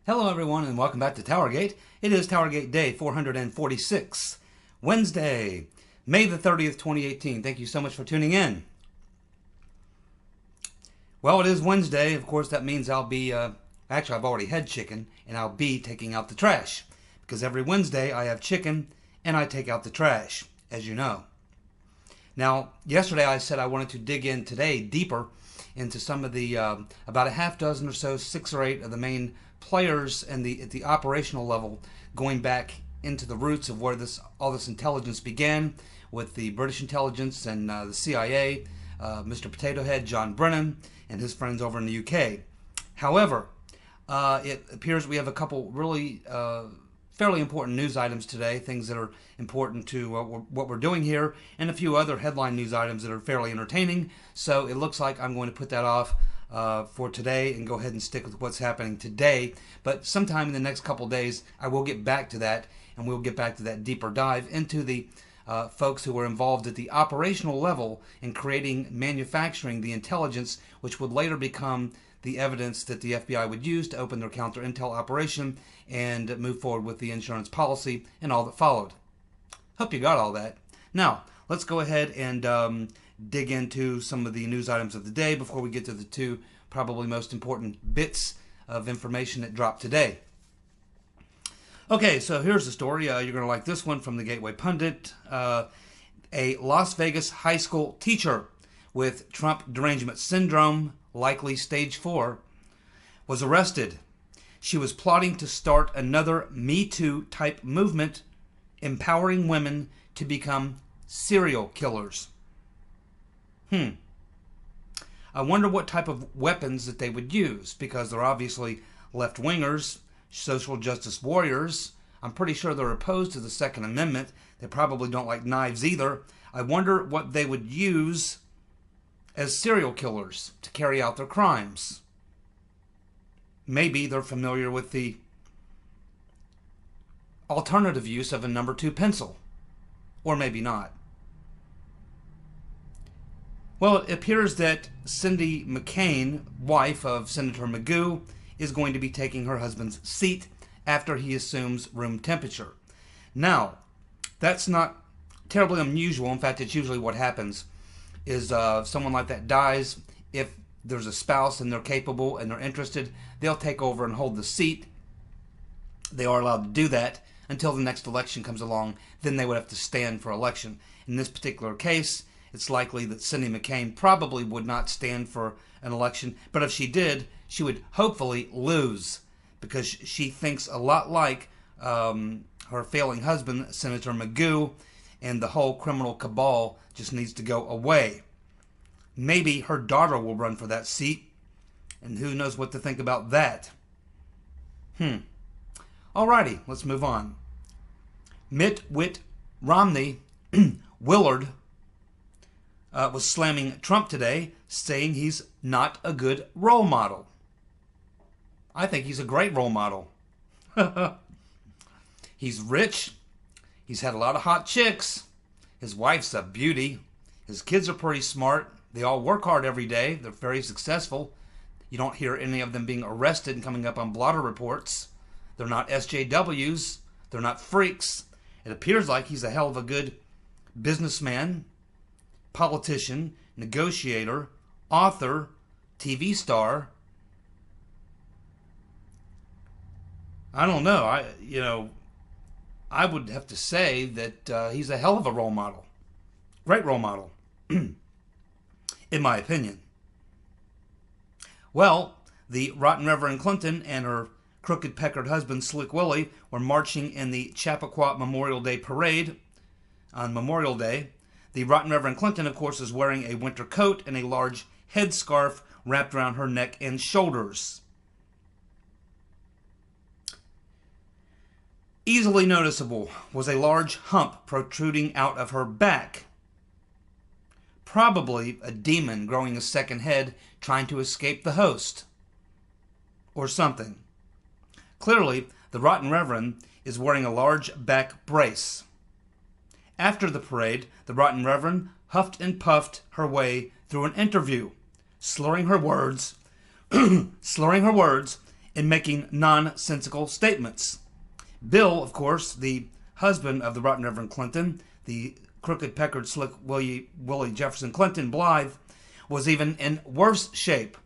Hello everyone and welcome back to Towergate. It is Towergate Day 446, Wednesday, May the 30th, 2018. Thank you so much for tuning in. Well, it is Wednesday. Of course, that means I'll be, actually I've already had chicken, and I'll be taking out the trash. Because every Wednesday I have chicken and I take out the trash, as you know. Now, yesterday I said I wanted to dig in today deeper into some of the, about a half dozen or so, 6 or 8 of the main players and at the operational level, going back into the roots of where all this intelligence began with the British intelligence and the CIA, Mr. Potato Head John Brennan and his friends over in the UK. However, it appears we have a couple really fairly important news items today, things that are important to what we're doing here, and a few other headline news items that are fairly entertaining. So it looks like I'm going to put that off for today and go ahead and stick with what's happening today. But sometime in the next couple days, I will get back to that, and we'll get back to that deeper dive into the folks who were involved at the operational level in creating, manufacturing the intelligence, which would later become the evidence that the FBI would use to open their counter-intel operation and move forward with the insurance policy and all that followed. Hope you got all that. Now, let's go ahead and dig into some of the news items of the day before we get to the two probably most important bits of information that dropped today. Okay, so here's the story. You're going to like this one from the Gateway Pundit. A Las Vegas high school teacher with Trump derangement syndrome, likely stage 4, was arrested. She was plotting to start another Me Too type movement, empowering women to become serial killers. I wonder what type of weapons that they would use, because they're obviously left-wingers, social justice warriors. I'm pretty sure they're opposed to the Second Amendment. They probably don't like knives either. I wonder what they would use as serial killers to carry out their crimes. Maybe they're familiar with the alternative use of a number 2 pencil. Or maybe not. Well, it appears that Cindy McCain, wife of Senator Magoo, is going to be taking her husband's seat after he assumes room temperature. Now, that's not terribly unusual. In fact, it's usually what happens is someone like that dies. If there's a spouse and they're capable and they're interested, they'll take over and hold the seat. They are allowed to do that until the next election comes along. Then they would have to stand for election. In this particular case, it's likely that Cindy McCain probably would not stand for an election, but if she did, she would hopefully lose, because she thinks a lot like her failing husband, Senator Magoo, and the whole criminal cabal just needs to go away. Maybe her daughter will run for that seat, and who knows what to think about that. Alrighty, let's move on. Mitt Romney Willard was slamming Trump today, saying he's not a good role model. I think he's a great role model. He's rich. He's had a lot of hot chicks. His wife's a beauty. His kids are pretty smart. They all work hard every day. They're very successful. You don't hear any of them being arrested and coming up on blotter reports. They're not SJWs. They're not freaks. It appears like he's a hell of a good businessman, politician, negotiator, author, TV star. I don't know. I would have to say that he's a hell of a role model. Great role model, in my opinion. Well, the Rotten Reverend Clinton and her crooked peckered husband, Slick Willie, were marching in the Chappaqua Memorial Day Parade on Memorial Day. The Rotten Reverend Clinton, of course, is wearing a winter coat and a large headscarf wrapped around her neck and shoulders. Easily noticeable was a large hump protruding out of her back. Probably a demon growing a second head trying to escape the host. Or something. Clearly, the Rotten Reverend is wearing a large back brace. After the parade, the Rotten Reverend huffed and puffed her way through an interview, slurring her words in making nonsensical statements. Bill, of course, the husband of the rotten Reverend Clinton, the crooked, peckered, slick Willie Jefferson Clinton Blythe, was even in worse shape.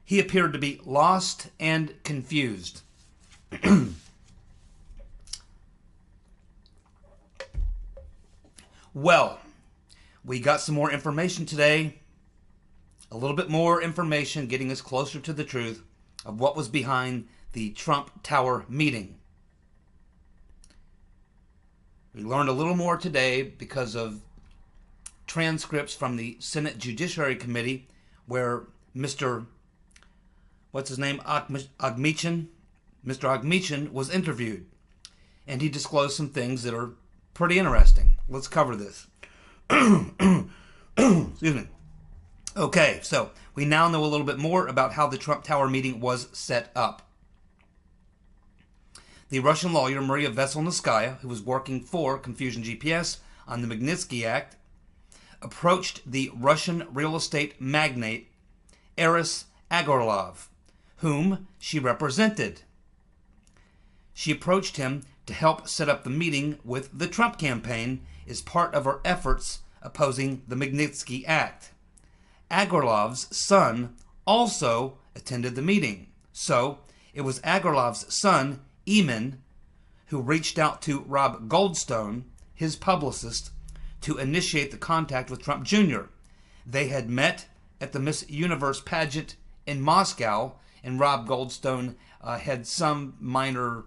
He appeared to be lost and confused. Well, we got some more information today. A little bit more information getting us closer to the truth of what was behind the Trump Tower meeting. We learned a little more today because of transcripts from the Senate Judiciary Committee where Mr. Agmichin was interviewed. And he disclosed some things that are pretty interesting. Let's cover this. Excuse me. Okay, so we now know a little bit more about how the Trump Tower meeting was set up. The Russian lawyer Maria Veselnitskaya, who was working for Confusion GPS on the Magnitsky Act, approached the Russian real estate magnate Aris Agorlov, whom she represented. She approached him to help set up the meeting with the Trump campaign as part of her efforts opposing the Magnitsky Act. Agorlov's son also attended the meeting, so it was Agorlov's son, Eamon, who reached out to Rob Goldstone, his publicist, to initiate the contact with Trump Jr. They had met at the Miss Universe pageant in Moscow, and Rob Goldstone had some minor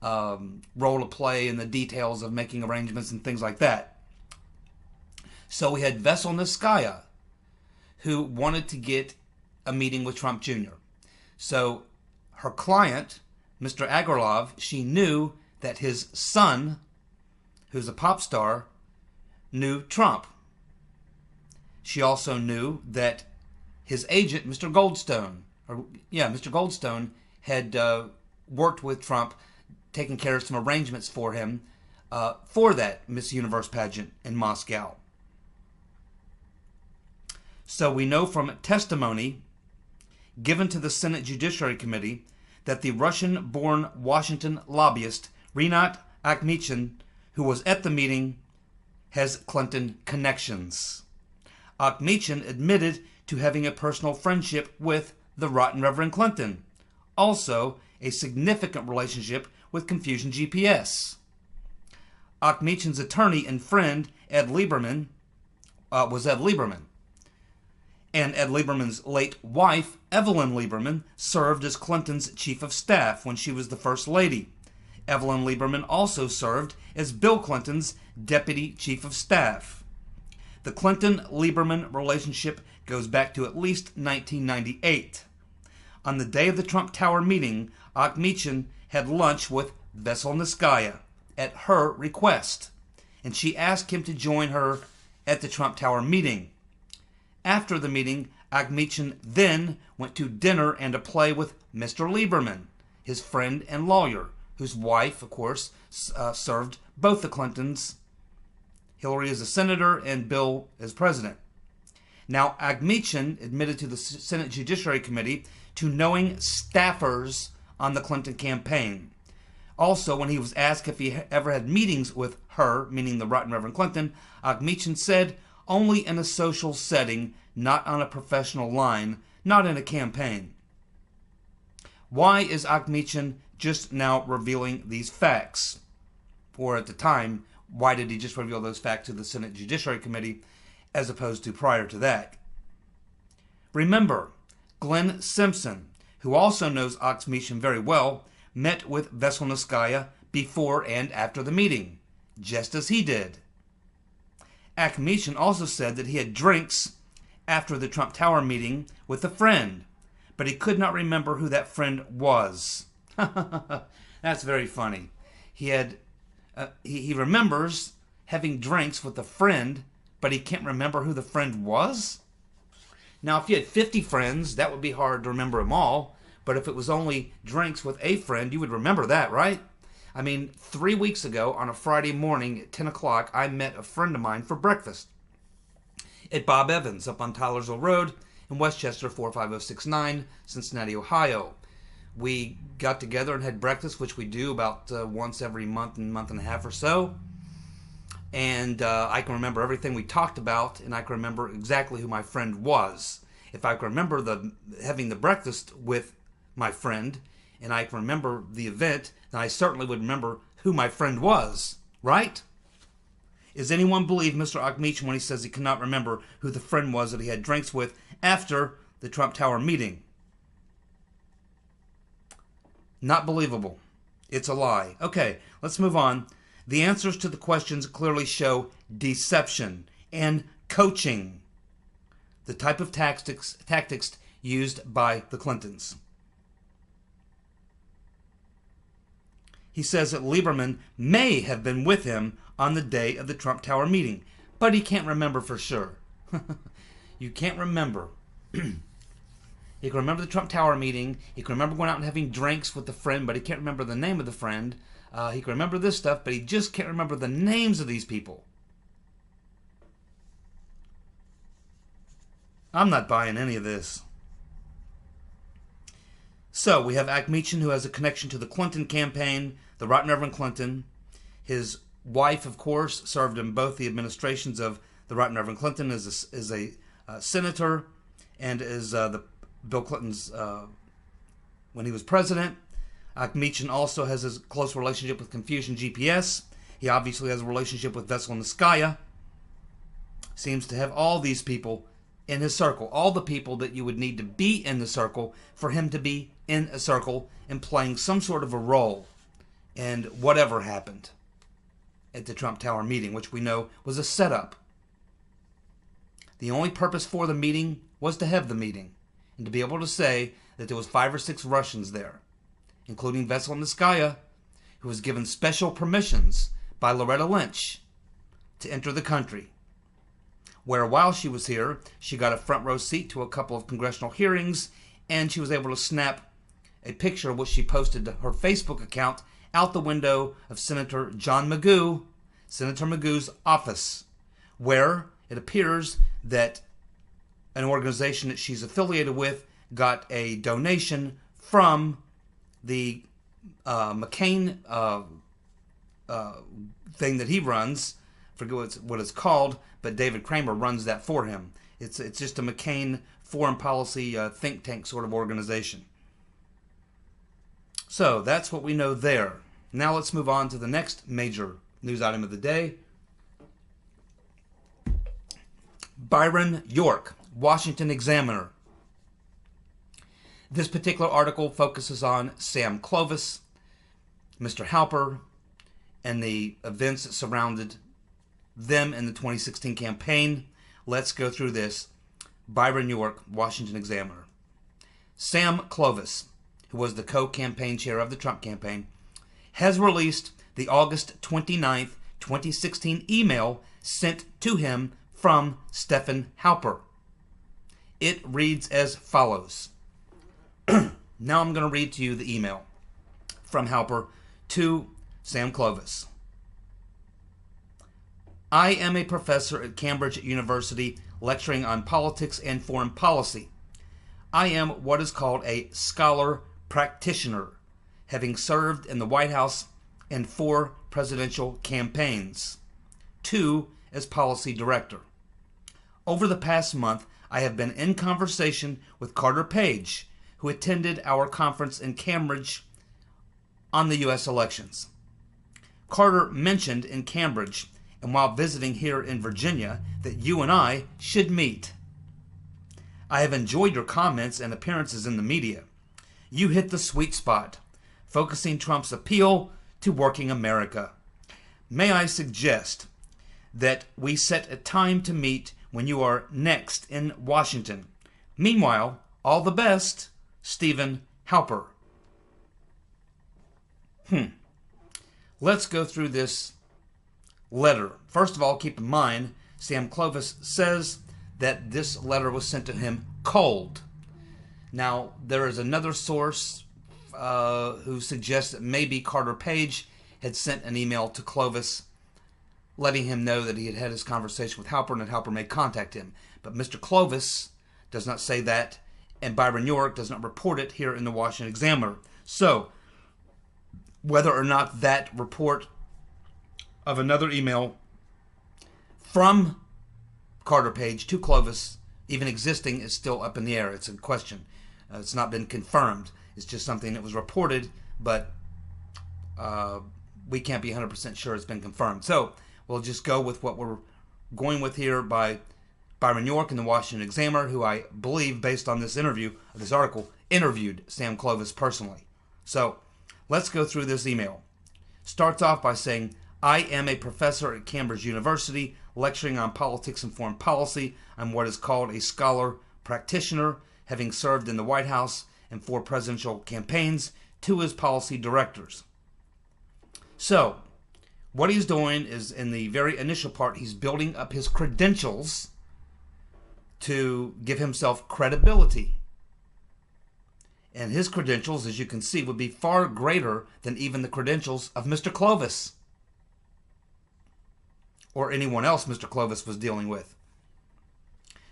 role to play in the details of making arrangements and things like that. So we had Veselnitskaya, who wanted to get a meeting with Trump Jr. So her client, Mr. Agorlov, she knew that his son, who's a pop star, knew Trump. She also knew that his agent, Mr. Goldstone, had worked with Trump, taking care of some arrangements for him for that Miss Universe pageant in Moscow. So we know from testimony given to the Senate Judiciary Committee that the Russian-born Washington lobbyist Rinat Akhmechan, who was at the meeting, has Clinton connections. Akhmechan admitted to having a personal friendship with the rotten Reverend Clinton, also a significant relationship with Confusion GPS. Akhmechan's attorney and friend, Ed Lieberman, was Ed Lieberman. And Ed Lieberman's late wife, Evelyn Lieberman, served as Clinton's chief of staff when she was the First Lady. Evelyn Lieberman also served as Bill Clinton's deputy chief of staff. The Clinton-Lieberman relationship goes back to at least 1998. On the day of the Trump Tower meeting, Akhmechan had lunch with Veselnitskaya at her request, and she asked him to join her at the Trump Tower meeting. After the meeting, Akhmechan then went to dinner and a play with Mr. Lieberman, his friend and lawyer, whose wife, of course, served both the Clintons, Hillary as a senator and Bill as president. Now, Akhmechan admitted to the Senate Judiciary Committee to knowing staffers on the Clinton campaign. Also, when he was asked if he ever had meetings with her, meaning the rotten Reverend Clinton, Akhmechan said, only in a social setting, not on a professional line, not in a campaign. Why is Akhmechan just now revealing these facts? Or at the time, why did he just reveal those facts to the Senate Judiciary Committee as opposed to prior to that? Remember, Glenn Simpson, who also knows Akhmechan very well, met with Veselnitskaya before and after the meeting, just as he did. Akhmechan also said that he had drinks after the Trump Tower meeting with a friend, but he could not remember who that friend was. That's very funny. He remembers having drinks with a friend, but he can't remember who the friend was? Now, if you had 50 friends, that would be hard to remember them all, but if it was only drinks with a friend, you would remember that, right? I mean, 3 weeks ago, on a Friday morning at 10 o'clock, I met a friend of mine for breakfast at Bob Evans up on Tylersville Road in Westchester, 45069, Cincinnati, Ohio. We got together and had breakfast, which we do about once every month and a half or so. And I can remember everything we talked about, and I can remember exactly who my friend was. If I can remember having the breakfast with my friend, and I can remember the event, then I certainly would remember who my friend was, right? Does anyone believe Mr. Akhmetian when he says he cannot remember who the friend was that he had drinks with after the Trump Tower meeting? Not believable. It's a lie. Okay, let's move on. The answers to the questions clearly show deception and coaching, the type of tactics used by the Clintons. He says that Lieberman may have been with him on the day of the Trump Tower meeting, but he can't remember for sure. You can't remember. He can remember the Trump Tower meeting. He can remember going out and having drinks with a friend, but he can't remember the name of the friend. He can remember this stuff, but he just can't remember the names of these people. I'm not buying any of this. So we have Akhmetian, who has a connection to the Clinton campaign, the Right Reverend Clinton. His wife, of course, served in both the administrations of the Right Reverend Clinton as a senator and as Bill Clinton's when he was president. Akhmetian also has a close relationship with Confucian GPS. He obviously has a relationship with Veselinskaya. Seems to have all these people in his circle. All the people that you would need to be in the circle for him to be in a circle and playing some sort of a role in whatever happened at the Trump Tower meeting, which we know was a setup. The only purpose for the meeting was to have the meeting and to be able to say that there was 5 or 6 Russians there, including Veselinskaya, who was given special permissions by Loretta Lynch to enter the country, where while she was here, she got a front row seat to a couple of congressional hearings, and she was able to snap a picture which she posted to her Facebook account out the window of Senator John Magoo, Senator Magoo's office, where it appears that an organization that she's affiliated with got a donation from the McCain thing that he runs. I forget what it's called, but David Kramer runs that for him. It's just a McCain foreign policy think tank sort of organization. So that's what we know there. Now let's move on to the next major news item of the day. Byron York, Washington Examiner. This particular article focuses on Sam Clovis, Mr. Halper, and the events that surrounded them in the 2016 campaign. Let's go through this. Byron York, Washington Examiner. Sam Clovis, who was the co-campaign chair of the Trump campaign, has released the August 29th, 2016 email sent to him from Stefan Halper. It reads as follows. Now I'm going to read to you the email from Halper to Sam Clovis. I am a professor at Cambridge University lecturing on politics and foreign policy. I am what is called a scholar practitioner, having served in the White House in 4 presidential campaigns, 2 as policy director. Over the past month, I have been in conversation with Carter Page, who attended our conference in Cambridge on the U.S. elections. Carter mentioned in Cambridge and while visiting here in Virginia that you and I should meet. I have enjoyed your comments and appearances in the media. You hit the sweet spot, focusing Trump's appeal to working America. May I suggest that we set a time to meet when you are next in Washington. Meanwhile, all the best, Stefan Halper. Let's go through this letter. First of all, keep in mind, Sam Clovis says that this letter was sent to him cold. Now, there is another source who suggests that maybe Carter Page had sent an email to Clovis letting him know that he had had his conversation with Halper and that Halper may contact him. But Mr. Clovis does not say that and Byron York does not report it here in the Washington Examiner. So, whether or not that report of another email from Carter Page to Clovis even existing is still up in the air. It's a question. It's not been confirmed. It's just something that was reported, but we can't be 100% sure it's been confirmed. So we'll just go with what we're going with here by Byron York in the Washington Examiner, who I believe, based on this interview, this article, interviewed Sam Clovis personally. So let's go through this email. Starts off by saying, I am a professor at Cambridge University, lecturing on politics and foreign policy. I'm what is called a scholar practitioner, having served in the White House and 4 presidential campaigns, 2 as policy directors. So, what he's doing is, in the very initial part, he's building up his credentials to give himself credibility. And his credentials, as you can see, would be far greater than even the credentials of Mr. Clovis, or anyone else Mr. Clovis was dealing with.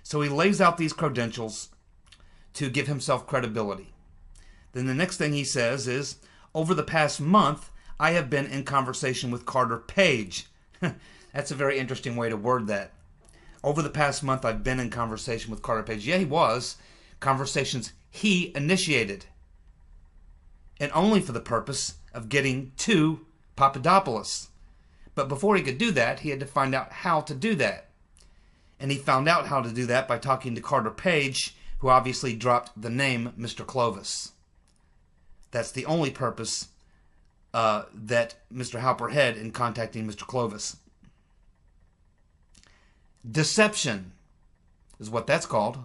So he lays out these credentials to give himself credibility. Then the next thing he says is, over the past month, I have been in conversation with Carter Page. That's a very interesting way to word that. Over the past month, I've been in conversation with Carter Page. Yeah, he was. Conversations he initiated. And only for the purpose of getting to Papadopoulos. But before he could do that, he had to find out how to do that. And he found out how to do that by talking to Carter Page, who obviously dropped the name Mr. Clovis. That's the only purpose that Mr. Halper had in contacting Mr. Clovis. Deception is what that's called.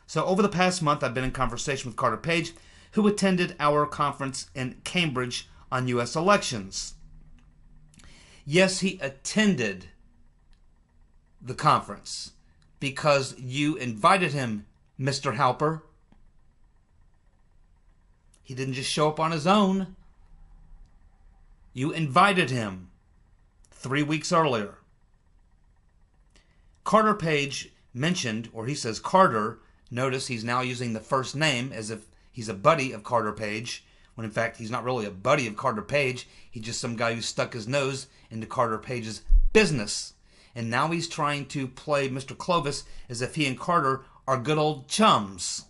So over the past month, I've been in conversation with Carter Page, who attended our conference in Cambridge on U.S. elections. Yes, he attended the conference because you invited him, Mr. Halper. He didn't just show up on his own. You invited him 3 weeks earlier. Carter Page mentioned, or he says Carter, notice he's now using the first name as if he's a buddy of Carter Page, when in fact he's not really a buddy of Carter Page. He's just some guy who stuck his nose into Carter Page's business. And now he's trying to play Mr. Clovis as if he and Carter are good old chums,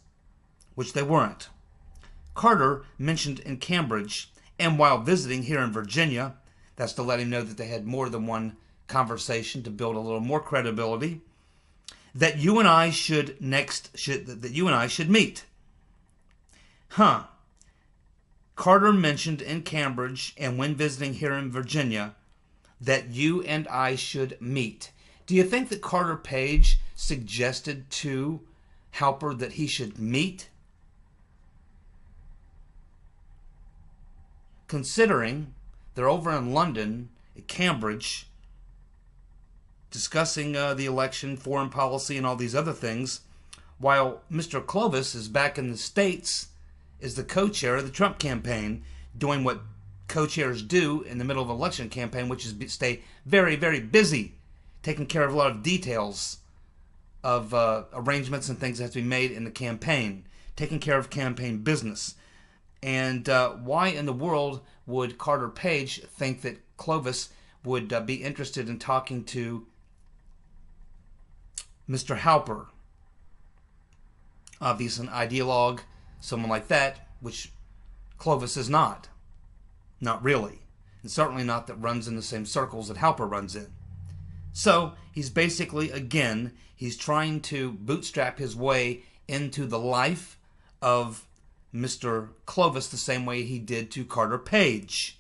which they weren't. Carter mentioned in Cambridge, and while visiting here in Virginia, that's to let him know that they had more than one conversation to build a little more credibility, that you and I should meet. Carter mentioned in Cambridge and when visiting here in Virginia that you and I should meet. Do you think that Carter Page suggested to Halper that he should meet? Considering they're over in London, at Cambridge, discussing the election, foreign policy, and all these other things, while Mr. Clovis is back in the States as the co-chair of the Trump campaign, doing what co-chairs do in the middle of an election campaign, which is stay very, very busy, taking care of a lot of details of arrangements and things that have to be made in the campaign, taking care of campaign business. And why in the world would Carter Page think that Clovis would be interested in talking to Mr. Halper? Obviously an ideologue, someone like that, which Clovis is not. Not really. And certainly not that runs in the same circles that Halper runs in. So he's basically, again, he's trying to bootstrap his way into the life of Mr. Clovis the same way he did to Carter Page.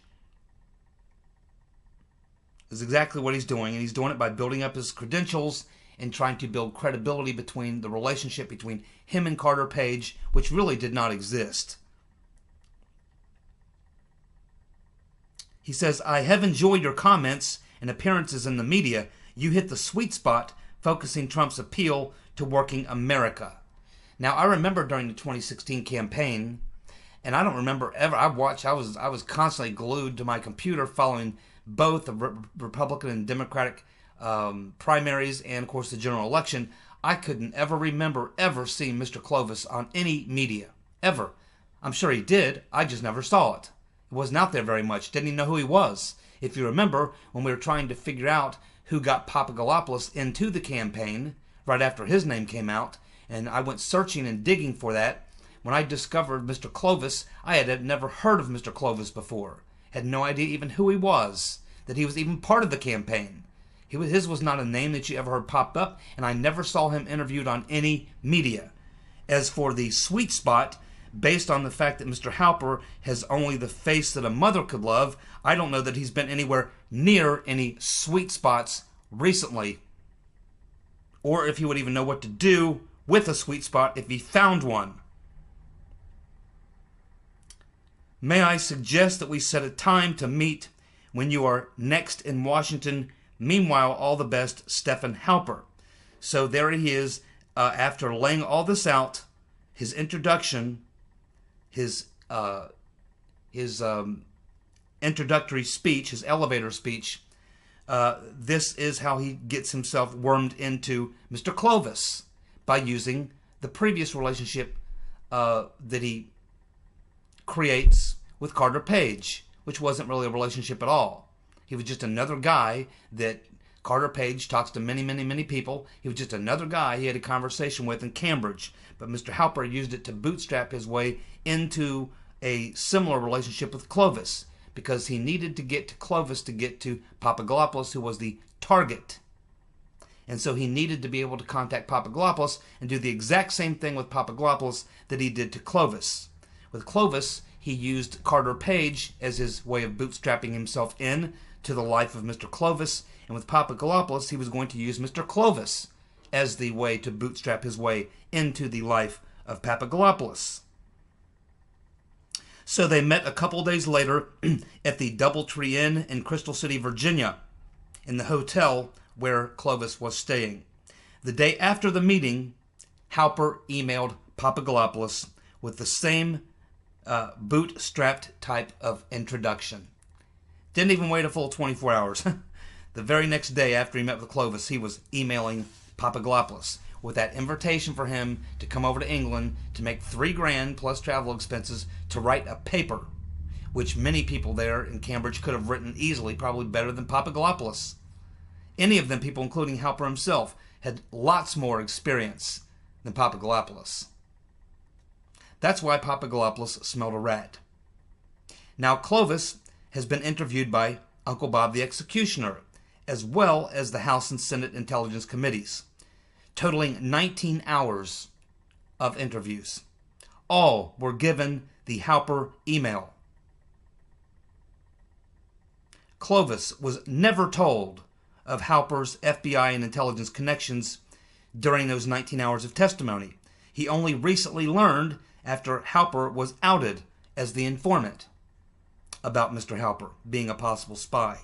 That's exactly what he's doing, and he's doing it by building up his credentials and trying to build credibility between the relationship between him and Carter Page, which really did not exist. He says, I have enjoyed your comments and appearances in the media. You hit the sweet spot, focusing Trump's appeal to working America. Now, I remember during the 2016 campaign, and I don't remember ever, I was constantly glued to my computer following both the Republican and Democratic primaries and, of course, the general election. I couldn't ever remember ever seeing Mr. Clovis on any media. Ever. I'm sure he did. I just never saw it. It wasn't out there very much. Didn't even know who he was. If you remember, when we were trying to figure out who got Papadopoulos into the campaign, right after his name came out, and I went searching and digging for that, when I discovered Mr. Clovis, I had never heard of Mr. Clovis before. Had no idea even who he was, that he was even part of the campaign. His was not a name that you ever heard popped up, and I never saw him interviewed on any media. As for the sweet spot, based on the fact that Mr. Halper has only the face that a mother could love, I don't know that he's been anywhere near any sweet spots recently, or if he would even know what to do with a sweet spot if he found one. May I suggest that we set a time to meet when you are next in Washington? Meanwhile, all the best, Stefan Halper. So there he is, after laying all this out, his introduction, his introductory speech, his elevator speech. This is how he gets himself wormed into Mr. Clovis, by using the previous relationship that he creates with Carter Page, which wasn't really a relationship at all. He was just another guy that Carter Page talks to many, many, many people. He was just another guy he had a conversation with in Cambridge. But Mr. Halper used it to bootstrap his way into a similar relationship with Clovis, because he needed to get to Clovis to get to Papadopoulos, who was the target. And so he needed to be able to contact Papadopoulos and do the exact same thing with Papadopoulos that he did to Clovis. With Clovis, he used Carter Page as his way of bootstrapping himself in to the life of Mr. Clovis, and with Papadopoulos, he was going to use Mr. Clovis as the way to bootstrap his way into the life of Papadopoulos. So they met a couple days later at the Doubletree Inn in Crystal City, Virginia, in the hotel where Clovis was staying. The day after the meeting, Halper emailed Papadopoulos with the same bootstrapped type of introduction. Didn't even wait a full 24 hours. The very next day after he met with Clovis, he was emailing Papadopoulos with that invitation for him to come over to England to make $3,000 plus travel expenses to write a paper, which many people there in Cambridge could have written easily, probably better than Papadopoulos. Any of them, people including Halper himself, had lots more experience than Papadopoulos. That's why Papadopoulos smelled a rat. Now Clovis has been interviewed by Uncle Bob the Executioner, as well as the House and Senate Intelligence Committees, totaling 19 hours of interviews. All were given the Halper email. Clovis was never told of Halper's FBI and intelligence connections during those 19 hours of testimony. He only recently learned after Halper was outed as the informant about Mr. Halper being a possible spy.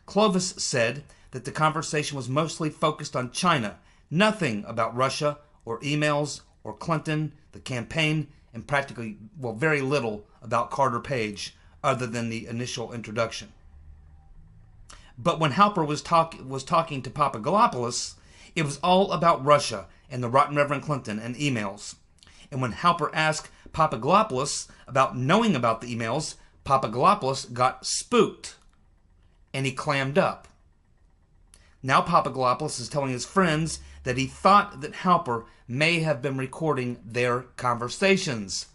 Clovis said that the conversation was mostly focused on China, nothing about Russia or emails or Clinton, the campaign, and practically, very little about Carter Page other than the initial introduction. But when Halper was talking to Papadopoulos, it was all about Russia and the Rotten Reverend Clinton and emails. And when Halper asked Papadopoulos about knowing about the emails, Papadopoulos got spooked and he clammed up. Now Papadopoulos is telling his friends that he thought that Halper may have been recording their conversations.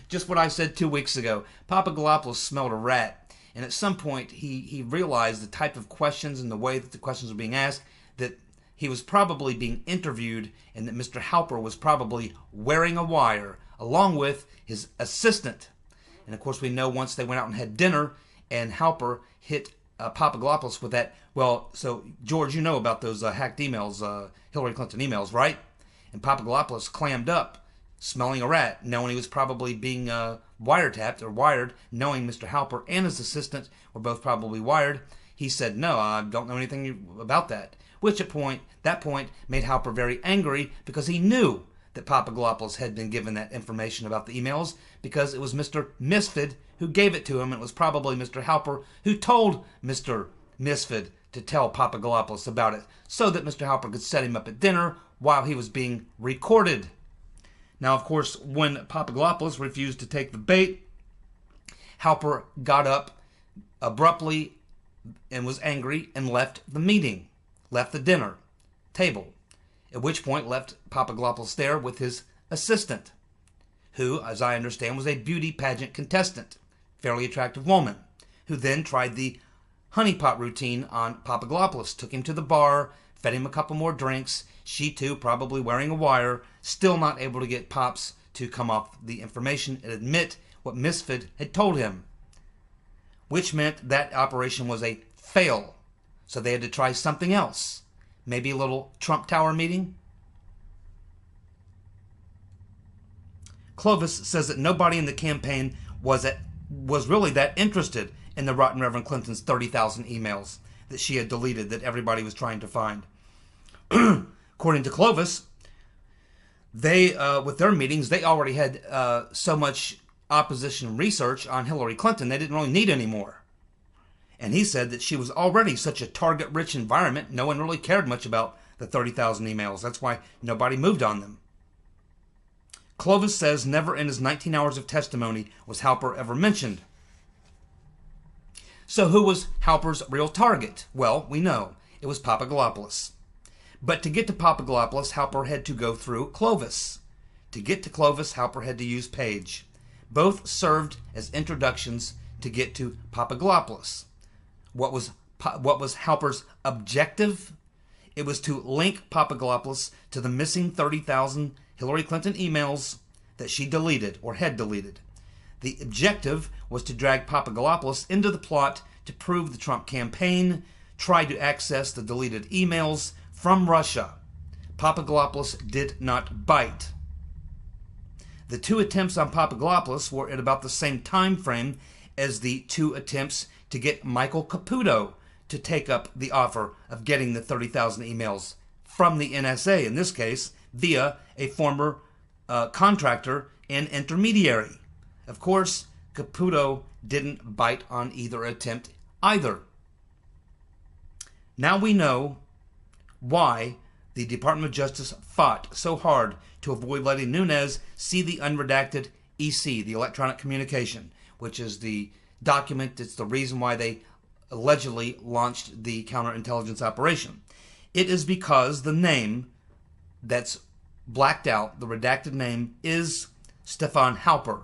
Just what I said 2 weeks ago. Papadopoulos smelled a rat, and at some point he realized the type of questions and the way that the questions were being asked, that he was probably being interviewed and that Mr. Halper was probably wearing a wire along with his assistant. And of course we know once they went out and had dinner and Halper hit Papadopoulos with that, so George, you know about those hacked emails, Hillary Clinton emails, right? And Papadopoulos clammed up, smelling a rat, knowing he was probably being wiretapped or wired, knowing Mr. Halper and his assistant were both probably wired. He said, no, I don't know anything about that. Which at that point made Halper very angry because he knew that Papadopoulos had been given that information about the emails because it was Mr. Misfit who gave it to him. It was probably Mr. Halper who told Mr. Misfit to tell Papadopoulos about it so that Mr. Halper could set him up at dinner while he was being recorded. Now, of course, when Papadopoulos refused to take the bait, Halper got up abruptly and was angry and left the meeting, left the dinner table, at which point left Papadopoulos there with his assistant, who, as I understand, was a beauty pageant contestant, fairly attractive woman, who then tried the honeypot routine on Papadopoulos, took him to the bar, fed him a couple more drinks, she too probably wearing a wire, still not able to get Pops to come off the information and admit what Misfit had told him, which meant that operation was a fail. So they had to try something else. Maybe a little Trump Tower meeting? Clovis says that nobody in the campaign was really that interested in the Rotten Reverend Clinton's 30,000 emails that she had deleted that everybody was trying to find. According to Clovis, they, with their meetings, they already had so much opposition research on Hillary Clinton, they didn't really need any more. And he said that she was already such a target-rich environment, no one really cared much about the 30,000 emails. That's why nobody moved on them. Clovis says never in his 19 hours of testimony was Halper ever mentioned. So who was Halper's real target? Well, we know. It was Papadopoulos. But to get to Papadopoulos, Halper had to go through Clovis. To get to Clovis, Halper had to use Page. Both served as introductions to get to Papadopoulos. What was Halper's objective? It was to link Papadopoulos to the missing 30,000 Hillary Clinton emails that she deleted or had deleted. The objective was to drag Papadopoulos into the plot to prove the Trump campaign, try to access the deleted emails from Russia. Papadopoulos did not bite. The two attempts on Papadopoulos were at about the same time frame as the two attempts to get Michael Caputo to take up the offer of getting the 30,000 emails from the NSA, in this case, via a former contractor and intermediary. Of course, Caputo didn't bite on either attempt either. Now we know why the Department of Justice fought so hard to avoid letting Nunes see the unredacted EC, the electronic communication, which is the document, it's the reason why they allegedly launched the counterintelligence operation. It is because the name that's blacked out, the redacted name, is Stefan Halper.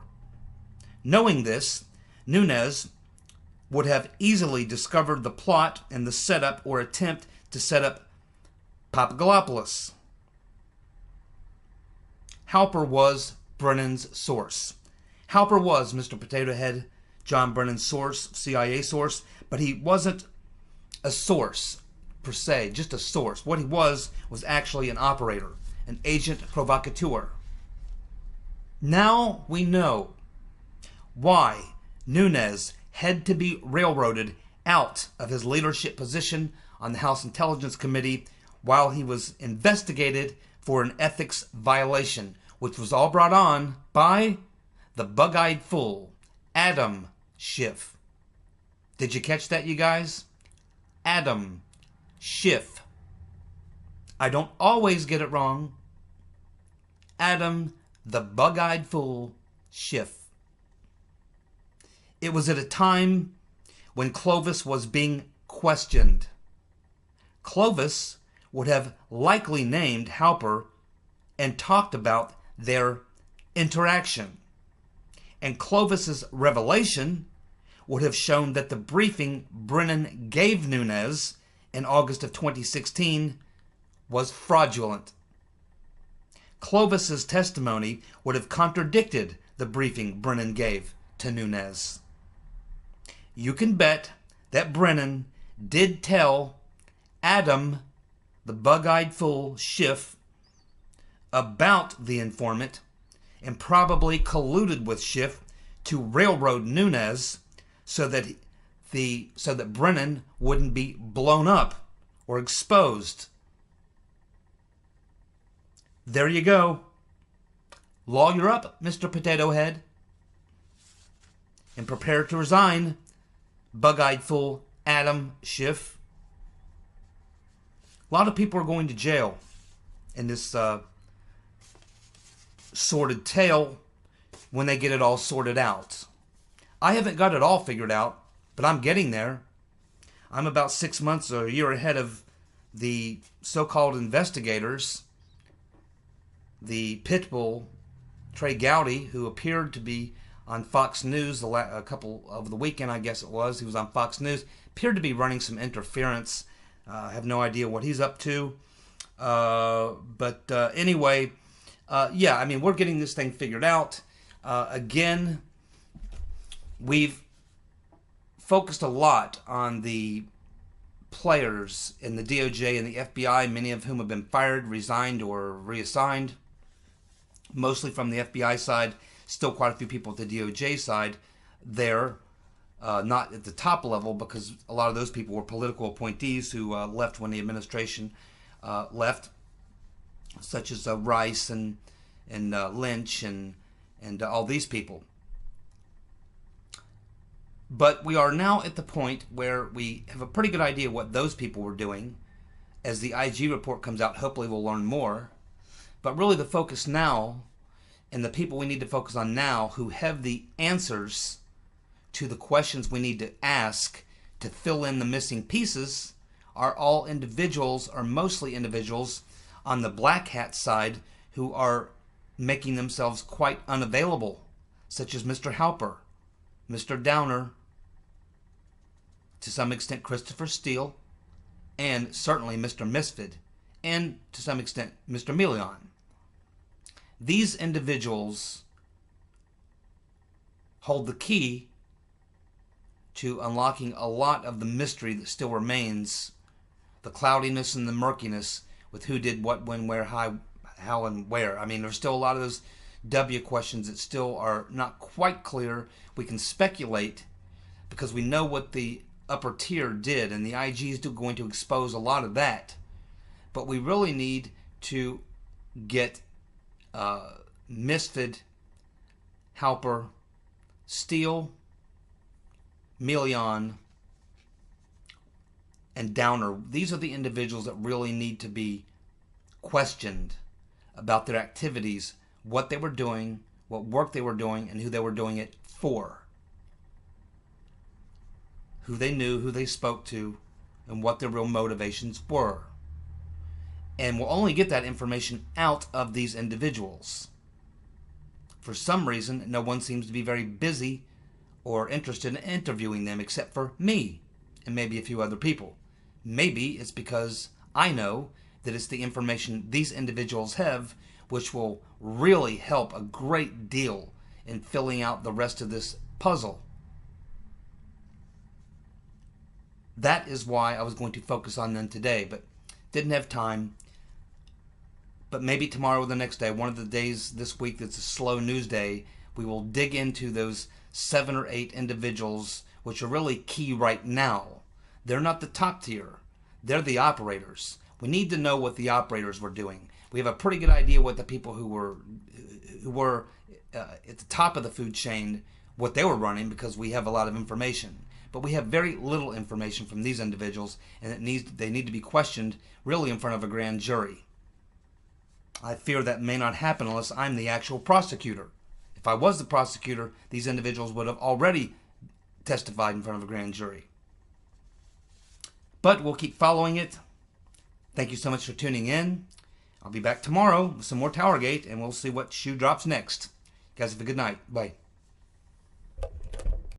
Knowing this, Nunes would have easily discovered the plot and the setup or attempt to set up Papadopoulos. Halper was Brennan's source. Halper was Mr. Potato Head John Brennan's source, CIA source, but he wasn't a source per se, just a source. What he was actually an operator, an agent provocateur. Now we know why Nunes had to be railroaded out of his leadership position on the House Intelligence Committee while he was investigated for an ethics violation, which was all brought on by the bug-eyed fool, Adam Schiff. Did you catch that, you guys? Adam Schiff. I don't always get it wrong. Adam, the bug-eyed fool, Schiff. It was at a time when Clovis was being questioned. Clovis would have likely named Halper and talked about their interaction. And Clovis's revelation would have shown that the briefing Brennan gave Nunes in August of 2016 was fraudulent. Clovis's testimony would have contradicted the briefing Brennan gave to Nunes. You can bet that Brennan did tell Adam, the bug-eyed fool, Schiff, about the informant and probably colluded with Schiff to railroad Nunes so that Brennan wouldn't be blown up or exposed. There you go. Lawyer up, Mr. Potato Head. And prepare to resign, bug-eyed fool Adam Schiff. A lot of people are going to jail in this sordid tale when they get it all sorted out. I haven't got it all figured out, but I'm getting there. I'm about 6 months or a year ahead of the so-called investigators, the pit bull Trey Gowdy, who appeared to be on Fox News a couple of the weekend, I guess it was. He was on Fox News. Appeared to be running some interference. I have no idea what he's up to. Anyway, yeah, I mean, we're getting this thing figured out. Again, we've focused a lot on the players in the DOJ and the FBI, many of whom have been fired, resigned, or reassigned. Mostly from the FBI side. Still quite a few people at the DOJ side there. Not at the top level, because a lot of those people were political appointees who left when the administration left, such as Rice and Lynch and all these people. But we are now at the point where we have a pretty good idea what those people were doing. As the IG report comes out, hopefully we'll learn more. But really the focus now, and the people we need to focus on now who have the answers to the questions we need to ask to fill in the missing pieces, are all individuals, or mostly individuals, on the black hat side who are making themselves quite unavailable, such as Mr. Halper, Mr. Downer, to some extent Christopher Steele, and certainly Mr. Misfit, and to some extent Mr. Milian. These individuals hold the key to unlocking a lot of the mystery that still remains, the cloudiness and the murkiness with who did what, when, where, how, and where. I mean, there's still a lot of those W questions that still are not quite clear. We can speculate because we know what the upper tier did, and the IG is still going to expose a lot of that. But we really need to get Misfit, Halper, Steele, Milian, and Downer. These are the individuals that really need to be questioned about their activities, what they were doing, what work they were doing, and who they were doing it for. Who they knew, who they spoke to, and what their real motivations were. And we'll only get that information out of these individuals. For some reason, no one seems to be very busy or interested in interviewing them except for me and maybe a few other people. Maybe it's because I know that it's the information these individuals have which will really help a great deal in filling out the rest of this puzzle. That is why I was going to focus on them today, but didn't have time. But maybe tomorrow or the next day, one of the days this week that's a slow news day, we will dig into those 7 or 8 individuals which are really key right now. They're not the top tier. They're the operators. We need to know what the operators were doing. We have a pretty good idea what the people who were at the top of the food chain, what they were running, because we have a lot of information. But we have very little information from these individuals, and they need to be questioned really in front of a grand jury. I fear that may not happen unless I'm the actual prosecutor. If I was the prosecutor, these individuals would have already testified in front of a grand jury. But we'll keep following it. Thank you so much for tuning in. I'll be back tomorrow with some more Towergate, and we'll see what shoe drops next. You guys have a good night. Bye.